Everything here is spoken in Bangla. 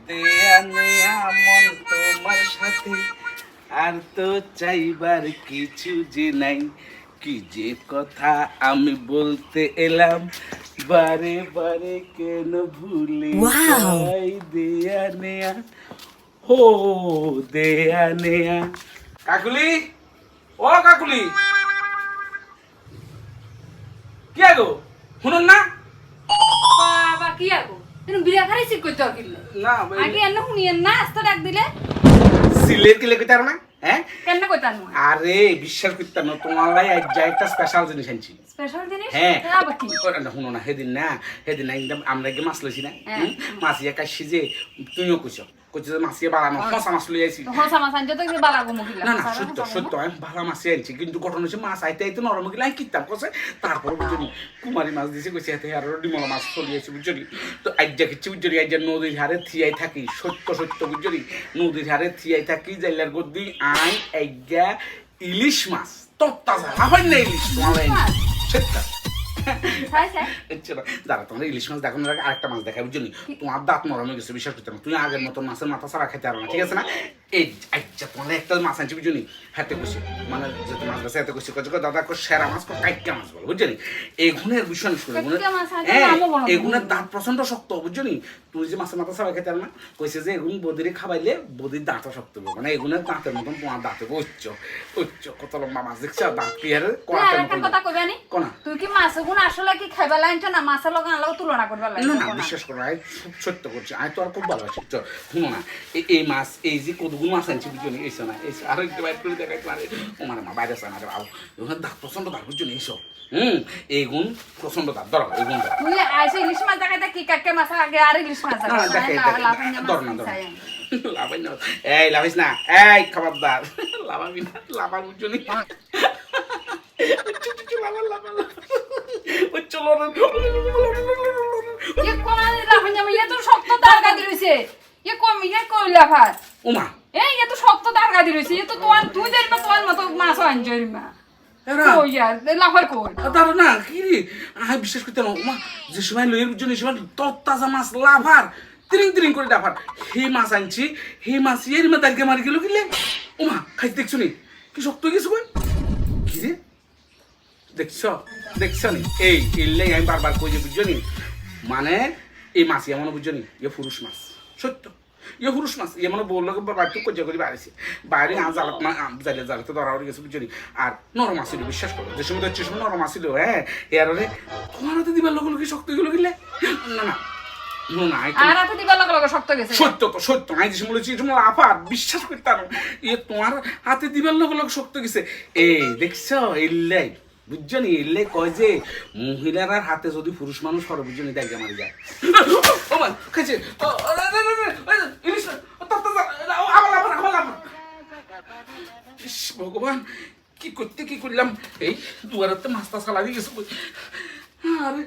দেয়া নেয়া মন তোমার সাথে আর তো চাইবার কিছু যে নাই কি যে কথা আমি বলতে এলাম বারে বারে কেন ভুলে যাই দেয়া নেয়া হো দেয়া নেয়া কাকুলি ও কাকুলি কি আগো শুনুন না বাবা কি আগো তুমি বিয়া খারি ঠিক কইতে হকিল না আগে এন্ন শুনিয়েন না আস্তে ডাক দিলে সিলেট কি লেগে তার না হ্যাঁ কেন কইতান না আরে বিশ্বাস করতে না তোমার লাই আজ একটা স্পেশাল জিনিস আনছি স্পেশাল জিনিস হ্যাঁ আবার কি শুনো না সেদিন না একদম আমরা গিয়ে মাছ লইছি না মাছিয়া কাশি যে তুমিও কইছো কইছো যে মাছিয়া বাড়ানো ফসা মাছ লই আইছি তো হসা মাছ আনতে তো কি বালা গো মহিলা না না সত্য সত্য আমি ভালো মাছ আনছি কিন্তু ঘটনা হচ্ছে মাছ আইতে আইতে নরম গিলা আমি কিতাম কছে তারপর বুঝলি কুমারী মাছ দিছে কইছে এতে আর ডিমলা মাছ চলিয়েছে বুঝলি তো আজ্জা কিছু বুঝলি আজ্জা নদীর হারে থিয়াই থাকি সত্য সত্য বুঝলি নদীর হারে থিয়াই থাকি জাইলার গদ্দি আই আজ্জা ইলিশ মাছ তত্তাজা আবার না ইলিশ তোমার সত্য দাঁড়া তোমার ইলিশ মাছ দেখো না আরেকটা মাছ দেখাই বুঝলি তোমার দাঁত নরম হয়ে গেছে বিশ্বাস করতে না তুই আগের মতো মাছের মাথা ছাড়া খেতে পারো না ঠিক আছে না এই আচ্ছা তোমার একটা মাছ আনছি বুঝলি হাতে খুশি মানে যেহেতু মাছ বেছে হাতে খুশি করছে দাদা সেরা মাছ কাইকা মাছ বলো বুঝলি এগুনের বিষয় হ্যাঁ এগুনের দাঁত প্রচন্ড শক্ত বুঝলি তুই যে মাছের মাথা ছাড়া খেতে পারো না কইছে যে এগুন বদিরে খাবাইলে বদির দাঁতও শক্ত হবে মানে এগুনের দাঁতের মতন তোমার দাঁতে উচ্চ উচ্চ কত লম্বা মাছ দেখছো দাঁত পিয়ারে কোনা তুই কি মাছ গুণ আসলে কি খাইবা লাইনটা না মাছের লগে আলাও তুলনা করবা লাইন না না বিশ্বাস করো আই খুব সত্য করছি আই তো আর খুব ভালোবাসি চল শুনো না এই মাছ এই যে কতগুলো মাছ আনছি বুঝলি এসো না এসো আর একটু বাইর করে দেখাই তোমার ও মানে মা বাইরে আসে না বাবু এগুলো দাঁত প্রচন্ড দাঁত বুঝলি এসো এইগুণ প্রচন্ড দাঁত ধরো এইগুণ তুই আইসে ইলিশ মাছ দেখাইতে কি কাকে মাছ আগে আর ইলিশ মাছ দেখাই ধর না ধর লাভাই না এই লাভাইস না এই খবরদার লাভাবি না লাভা বুঝলি লাভা লাভা চলো ये कोण आहे लाफांच्या ये तो शक्त दार गादी रहिছে ये कोम ये কইলা ভাত ওমা ये तो শক্ত দার গাদি রহিছে ये तो তোর তুই দেরি মা তোর মত মাছ আনজরি মা ও यार লাফার কই দাঁড়ো না কি রে আই বিশ্বাস করতে না ওমা যে সময় লইয়ের জন্য সময় তত্তাজা মাছ লাভার তিরিং তিরিং করে ডাফার হে মাছ আনছি হে মাছ এর মা দাঁড়কে মারি গেল কিলে ওমা খাইতে দেখছো নি কি শক্ত হয়ে গেছে কই কি রে দেখছো নি এই ইল্লে আমি বারবার কই যে বুঝছো নি মানে এই মাছ এমন বুঝছো নি এ পুরুষ মাছ সত্য ইয়ে পুরুষ মাছ এমন বললো বাড়িতে কজ্জা করে বাড়িছে বাইরে জালাতে ধরা উঠে গেছে বুঝছো নি আর নরম আসিল বিশ্বাস করো যে সময় হচ্ছে সময় নরম আসিল হ্যাঁ এর তোমার হাতে দিবার লোক কি শক্ত গেলো গেলে না না সত্য তো সত্য আমি যে বলেছি তোমার আপার বিশ্বাস করতে পারো ইয়ে তোমার হাতে দিবার লোক শক্ত গেছে এই দেখছো এল্লাই বুঝছো নি এলে কয় যে মহিলার হাতে যদি পুরুষ মানুষ করে বুঝছো নি দেখে মারি যায় খাইছে ভগবান কি করতে কি করলাম এই দুয়ারাতে মাছটা চালা দিয়ে গেছে আরে